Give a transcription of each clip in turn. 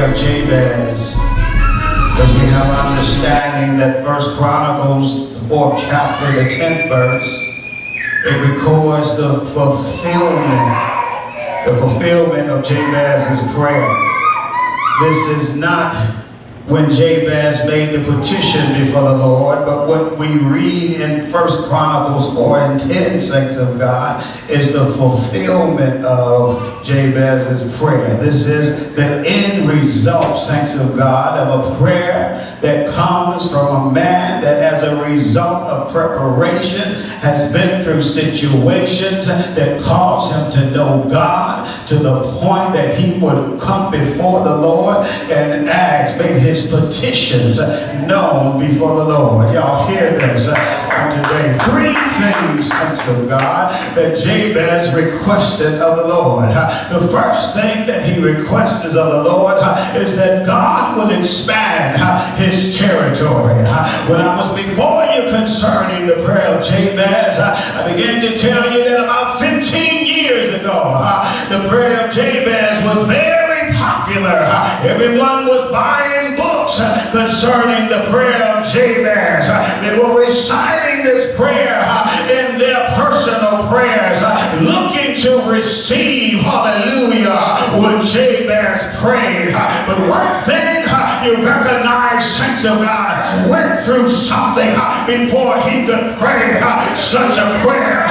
of Jabez, as we have understanding that 1 Chronicles, the 4th chapter, the 10th verse, it records the fulfillment of Jabez's prayer. This is not when Jabez made the petition before the Lord, but what we read in 1 Chronicles 4 and 10, saints of God, is the fulfillment of Jabez's prayer. This is the end result, saints of God, of a prayer that comes from a man that as a result of preparation has been through situations that caused him to know God to the point that he would come before the Lord and ask, make his petitions known before the Lord. Y'all hear this on today. 3 things, saints of God, that Jabez requested of the Lord. The first thing that he requested of the Lord is that God would expand his territory. When I was before you concerning the prayer of Jabez, I began to tell you that about 15 years ago, the prayer of Jabez was very popular. Everyone was buying books concerning the prayer of Jabez. They were reciting this prayer in their personal prayers, looking to receive, hallelujah, what Jabez prayed. But one thing you recognize, saints of God, went through something before he could pray such a prayer.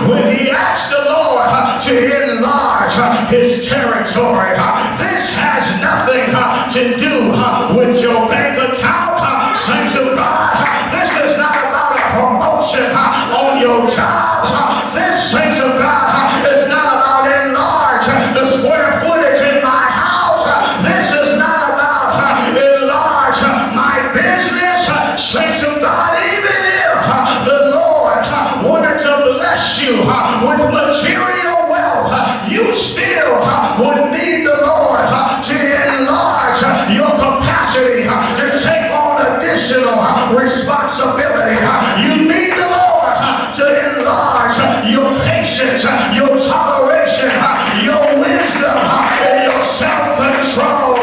When he asked the Lord to enlarge his territory, this has nothing to do with your bank account, saints of God. This is not about a promotion on your job. This, saints of God, is not about enlarge the square footage in my house. This is not about enlarge my business, saints of God. Even if the Lord wanted to bless you with material wealth, you still would need the Lord to enlarge your capacity to take on additional responsibility. You need the Lord to enlarge your patience, your toleration, your wisdom, and your self-control.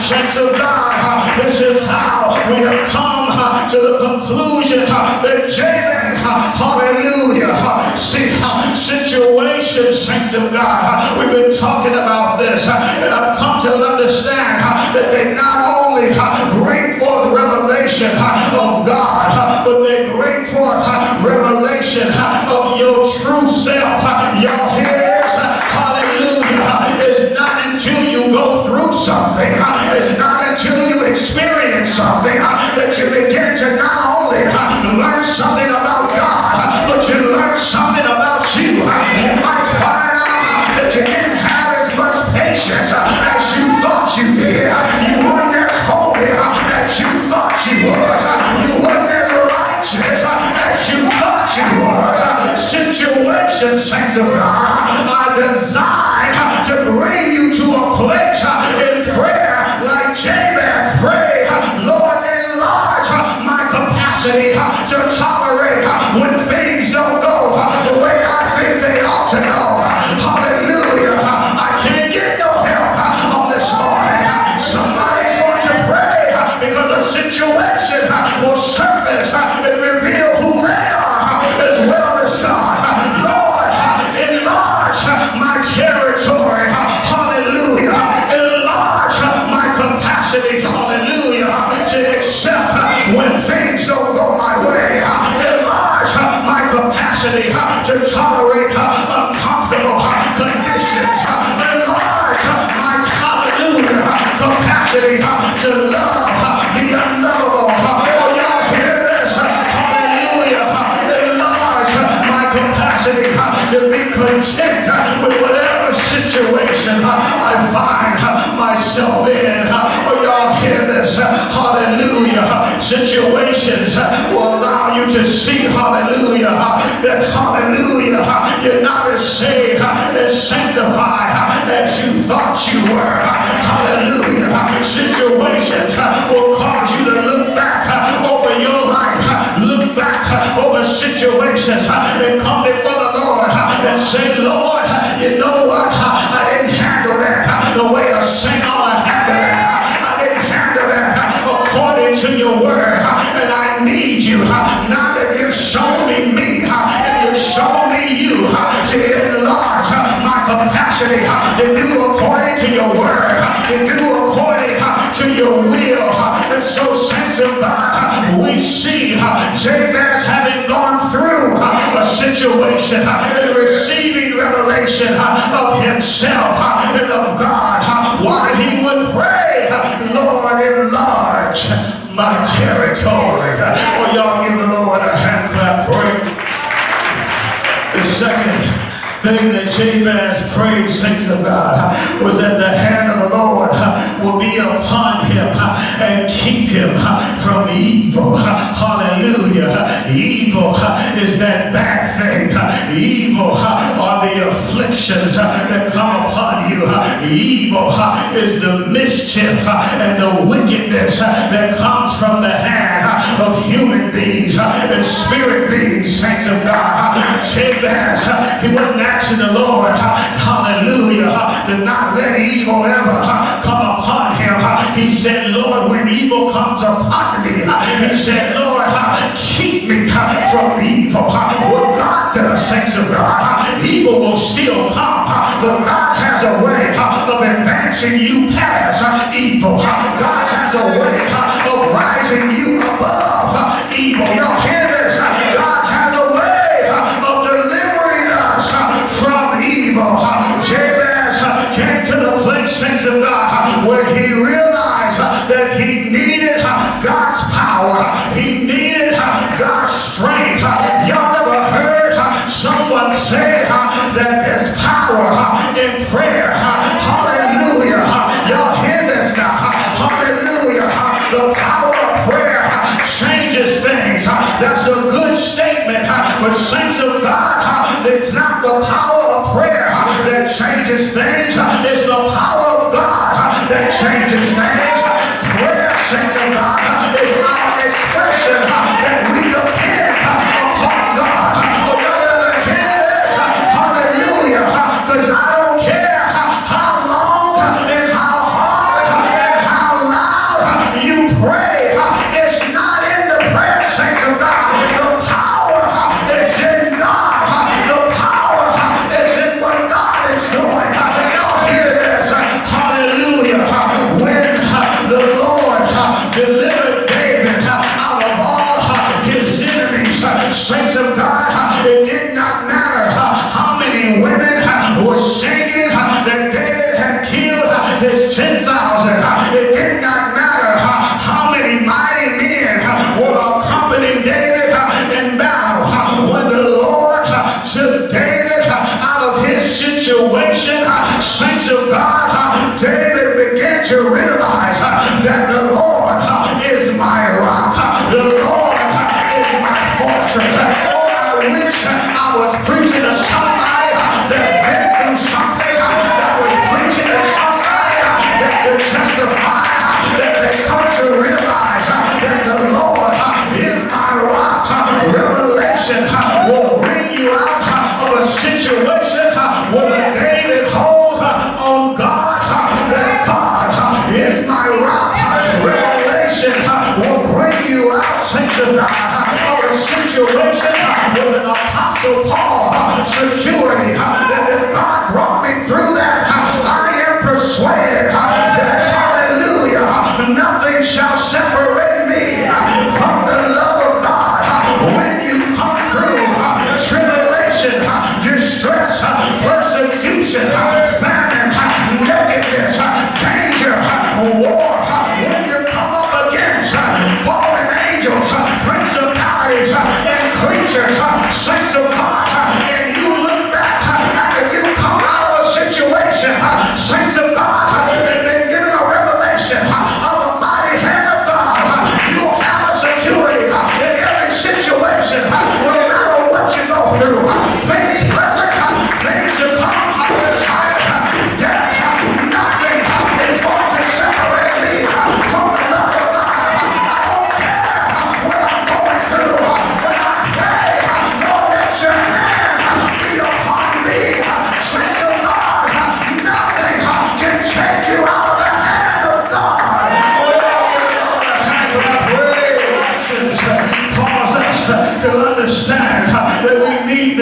Saints of God, this is how we have come to the conclusion that Jabez, hallelujah, see, situations, saints of God, we've been talking about this, and I've come to understand that they not only bring forth revelation of God, but they bring forth revelation of your true self. Y'all hear this? Hallelujah. It's not until you go through something, it's not until you experience something that you begin to not only learn something about God, but you learn something about you. You might find out that you didn't have as much patience as you thought you did. You weren't as holy as you thought you was. You weren't as righteous as you thought you was. Situations, saints of God, are designed to bring you to a place in prayer like Jabez prayed, Lord, enlarge my capacity to tolerate when things don't go the way I think they ought to go. Hallelujah. I can't get no help on this morning. Somebody's going to pray because the situation will surface and reveal who they are as well as God. Lord, enlarge my territory. Hallelujah. Enlarge my capacity. Hallelujah. To accept when things don't go my way. Enlarge my capacity to tolerate uncomfortable conditions. Enlarge my, hallelujah, capacity to love the unlovable. Oh, y'all hear this? Hallelujah. Enlarge my capacity to be content with whatever situation I find myself in. Oh, y'all hear this? Hallelujah. Situations will allow you to see, hallelujah, that, hallelujah, you're not as saved and sanctified as you thought you were. Hallelujah. Situations will cause you to look back over your life, look back over situations and come before the Lord and say, Lord, you know what? I didn't handle that the way a saint ought to handle it. your word, and I need you. Now that you've shown me and you've shown me you, to enlarge my capacity to do according to your word, to do according to your will. And so, saints of God, we see Jabez having gone through a situation and receiving revelation of himself and of God, why he would pray, Lord, enlarge my territory. Well, y'all give the Lord a hand clap. Praise. The second thing that Jabez prayed, saints of God, was that the hand of the Lord will be upon him and keep him from evil. Hallelujah. Evil is that bad thing. Evil are the afflictions that come upon you. Evil is the mischief and the wickedness that comes from the hand of human beings and spirit beings, saints of God. Jabez, he wasn't asking the Lord, hallelujah, to not let evil ever come upon him. He said, Lord, when evil comes upon me, he said, Lord, keep me from evil. What God does, saints of God, evil will still come, but God has a way of advancing you past evil. God has a way of rising you above evil. Y'all hear this? God has a way of delivering us from evil. Jabez came to the place, saints of God, where he realized that he needed God's power. He needed God's strength. Y'all ever heard someone say that there's power in prayer? Hallelujah. Y'all hear this now? Hallelujah. The power of prayer changes things. That's a good statement. But saints of God, it's not the power of prayer that changes things. It's the power of God that changes things. Prayer, saints of God, is our expression that we depend upon God. Oh, y'all ever hear this? Hallelujah. Because I don't care how long and how hard and how loud you pray. It's not in the prayer, saints of God. The power is in God. The power is in what God is doing. Y'all hear this? Hallelujah. When the Lord delivered David out of all his enemies, saints of God, it did not matter how many women were singing that David had killed his 10,000. It did not matter how many mighty men were accompanying David in battle. When the Lord took David out of his situation, saints of God, David began to realize that the Lord is my rock. The Lord is my fortress. Oh, I wish I was preaching to somebody that's been through something, that was preaching to somebody that could testify, that they come to realize that the Lord is my rock. Revelation will bring you out of a situation where David holds on God, that God is my rock. Revelation will bring you out, saints of God, of a situation with an apostle Paul security, that if God brought me through that, I am persuaded that, hallelujah, nothing shall separate me from the love of God. When you come through tribulation, distress, persecution, famine, nakedness, danger, war, when you come up against fallen angels, principalities, and creatures, saints of God, and you look back after you come out of a situation, saints of God, and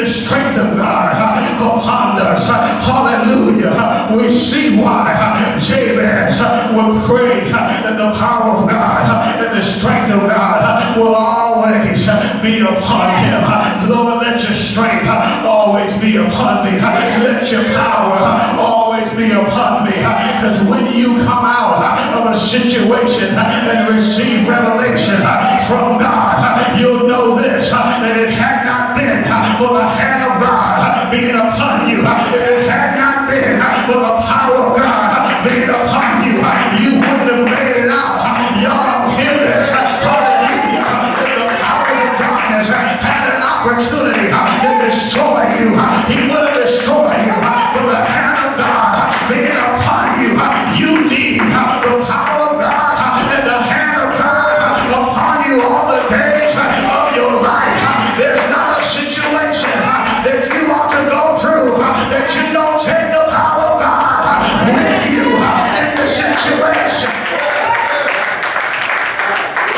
strength of God upon us. Hallelujah. We see why Jabez would pray that the power of God and the strength of God will always be upon him. Lord, let your strength always be upon me. Let your power always be upon me. Because when you come out of a situation and receive revelation from God, you'll know this, that it had not been for the hand of God being upon you, if it had not been for the power of God being upon you, you wouldn't have made it out. Y'all don't hear this. Hallelujah. If the power of darkness had an opportunity to destroy you, he would have destroyed you. But the hand of God being upon you, you need the power of God and the hand of God upon you all the days of your life. There's not a situation that you ought to go through that you don't take the power of God with you in the situation.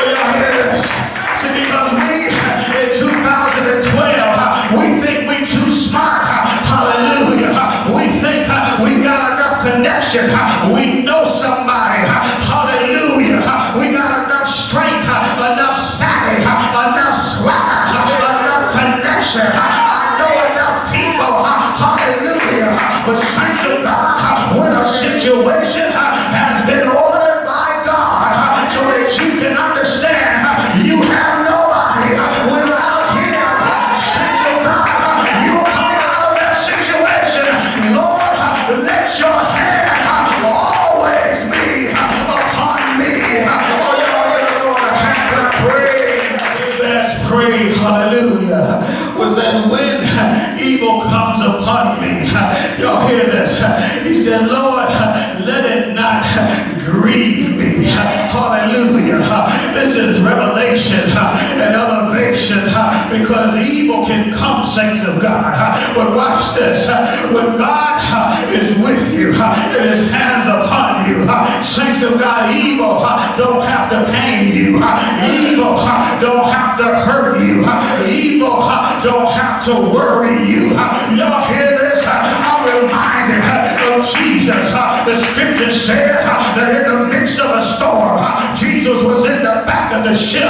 Will y'all hear this? See, because we in 2012, we think we too smart. Hallelujah. We think we got enough connection. We know somebody. Hallelujah. We got enough strength, enough savvy, enough swagger, enough connection. I know enough people. Hallelujah. But saints of God, when a situation has been ordered by God so that you can understand you have nobody without him. Saints of God, you'll come out of that situation. Lord, let your hand always be upon me. Oh, y'all give the Lord a hand clap. Praise. Let's pray. Hallelujah. Was that when evil comes upon me, y'all hear this? He said, Lord, let it not grieve me. Hallelujah. This is revelation and elevation because evil can come, saints of God. But watch this. When God is with you and his hands upon you, saints of God, evil don't have to pain you. Evil don't have to hurt you. Evil don't have to worry you. Y'all hear this? I'm reminded of Jesus. The scripture said that in the midst of a storm, Jesus was in the back of the ship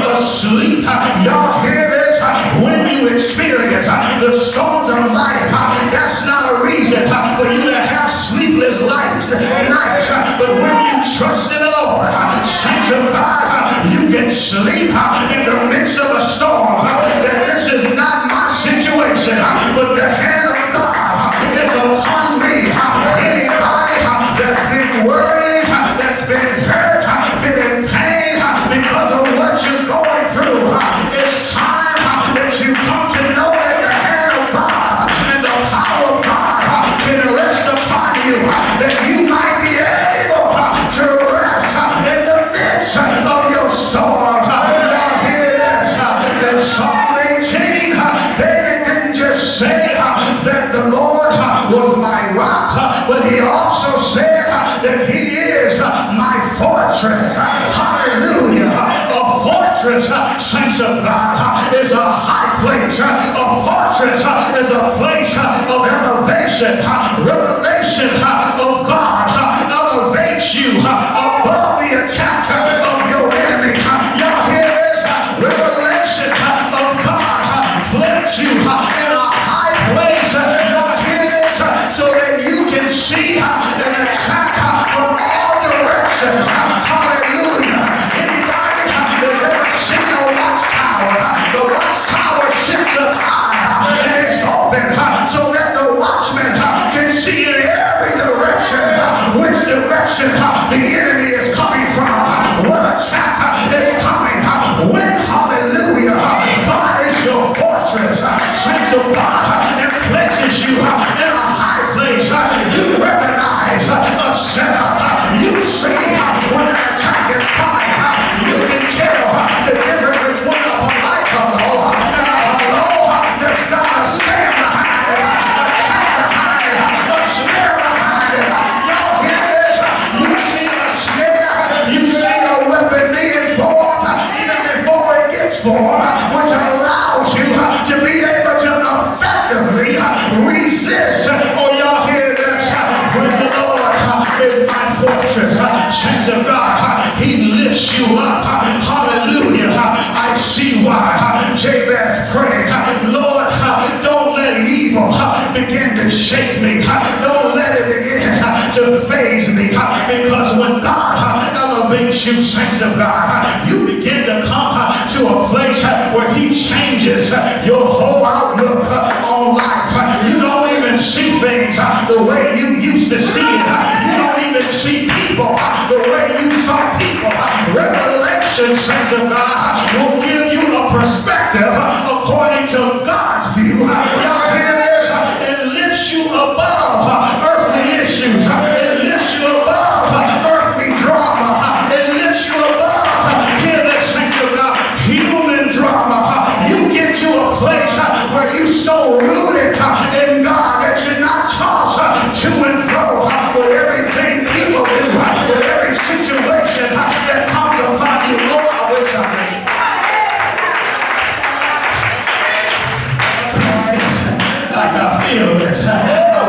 asleep. Y'all hear this? When you experience the storms of life, that's not a reason for you to have sleepless nights. But when you trust in the Lord, saints of God, you can sleep in the midst of a storm. That this is not my situation, but the hand of God is upon me. Anybody that's been worried, that's been hurt, been in pain because of what you're going through, it's time that you come to know that the hand of God and the power of God can rest upon you, that you might be able to rest in the midst of your storm. Y'all hear this? That Psalm 18, David didn't just say that the Lord was my rock, but he also said that he is my fortress. Hallelujah. A fortress, saints of God, is a high place. A fortress is a place of elevation. Revelation of God elevates you above the attack of your enemy. Y'all hear this? Revelation of God lifts you in a high place. Y'all hear this? So that you can see an attack from all directions. Hallelujah. Anybody that's ever seen a watchtower? The watchtower sits up high and it's open so that the watchman can see in every direction which direction the enemy is coming from. What attack is coming? When, hallelujah, God is your fortress, saints of God, and places you in a high place. You recognize a setup. You see when an attack is coming. You can tell the difference between a polite hello and a hello that's got a stand behind it, a trap behind it, a snare behind it. Y'all hear this? You see a snare, you see a weapon being formed even before it gets formed, which allows you to be able to affect Saints of God, he lifts you up. Hallelujah. I see why Jabez prayed, Lord, don't let evil begin to shake me. Don't let it begin to faze me. Because when God elevates you, saints of God, you begin to come to a place where he changes your whole outlook on life. You don't even see things the way you used to see it. You don't even see people the way you saw people. Revelation, saints of God, will give you a perspective according to God's view. Y'all hear this? It lifts you above earthly issues. It lifts you above earthly drama. It lifts you above, hear this, saints of God, human drama. You get to a place where you're so rooted in God that you're not tossed to and fro with everything people do, with every situation that comes upon you. Lord, I wish I could. I feel this. I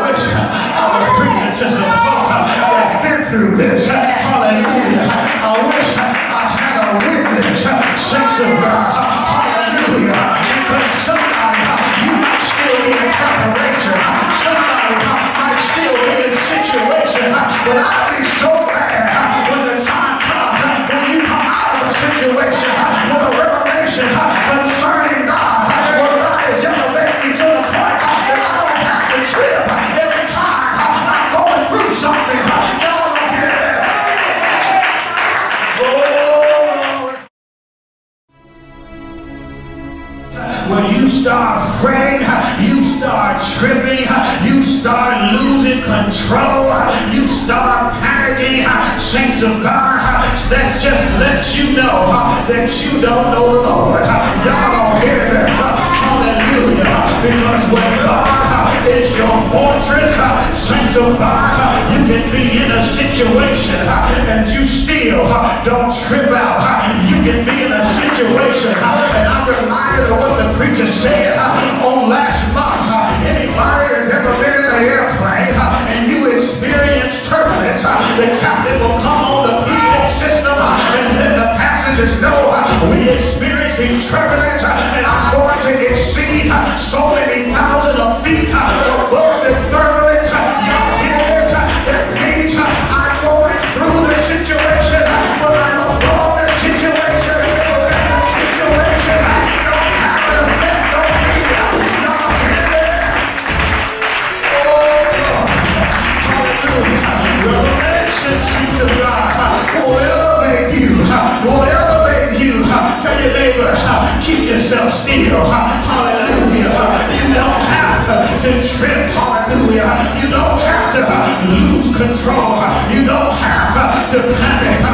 wish I was preaching to some folk that's been through this. Hallelujah. I wish I had a witness, saints of God. Hallelujah. Because somebody, you might still be in preparation. Somebody might still be in situation. But I'll be so glad when the time comes, when you come out of a situation with a revelation concerning God, where God is elevating you to the point that I don't have to trip every time I'm going through something. Y'all don't hear that? Oh, when you start fretting, you start tripping, you start losing control, you start panicking, saints of God, that just lets you know that you don't know the Lord. Y'all don't hear this. Hallelujah. Because when God is your fortress, saints of God, you can be in a situation and you still don't trip out. You can be in a situation, and I'm reminded of what the preacher said on last month. Anybody that's ever been in an airplane and you experience turbulence, the captain will come on the PA system and let the passengers know we experiencing turbulence and I'm going to exceed so many thousands of feet above the turbulence. Y'all hear this? That means I'm going through the situation, but I'm above the situation, but the situation don't have an effect on me. Y'all hear that? Oh, Lord. Hallelujah. Revelation, saints of God, will elevate you. Will elevate you. Tell your neighbor, keep yourself still. Hallelujah. You don't have to trip. Hallelujah. You don't have to lose control. You don't have to panic.